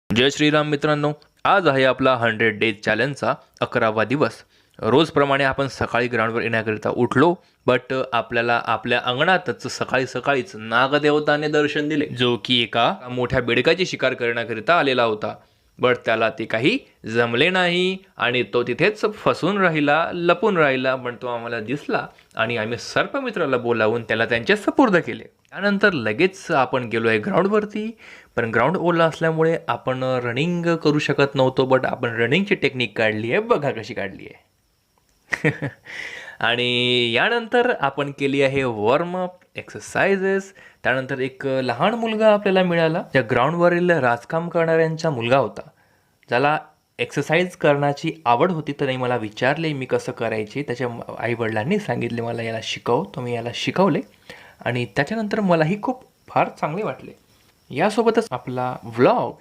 जय श्रीराम मित्रांनो, आज आहे आपला 100 डेज चॅलेंजचा 11वा दिवस. रोजप्रमाणे आपण सकाळी ग्राउंडवर येण्याकरिता उठलो, बट आपल्याला आपल्या अंगणातच सकाळी सकाळीच नागदेवताने दर्शन दिले, जो की एका मोठ्या बेडकाची शिकार करण्याकरिता आलेला होता. बट त्याला ते काही जमले नाही आणि तो तिथेच फसून राहिला, लपून राहिला. पण तो आम्हाला दिसला आणि आम्ही सर्पमित्राला बोलावून त्याला त्यांच्या सुपूर्द केले. त्यानंतर लगेच आपण गेलो आहे ग्राउंडवरती. पण ग्राउंड ओला असल्यामुळे आपण रनिंग करू शकत नव्हतो, बट आपण रनिंगची टेक्निक काढली आहे, बघा कशी काढली आहे. आणि यानंतर आपण केली आहे वॉर्मअप एक्सरसाइजेस. त्यानंतर एक लहान मुलगा आपल्याला मिळाला, त्या ग्राउंडवरील राजकाम करणाऱ्यांचा मुलगा होता, ज्याला एक्सरसाइज करण्याची आवड होती. तर मला विचारले मी कसं करायचे. त्याच्या आईवडिलांनी सांगितले मला याला शिकव. तर मी याला शिकवले आणि त्याच्यानंतर मलाही खूप फार चांगले वाटले. यासोबतच आपला व्लॉग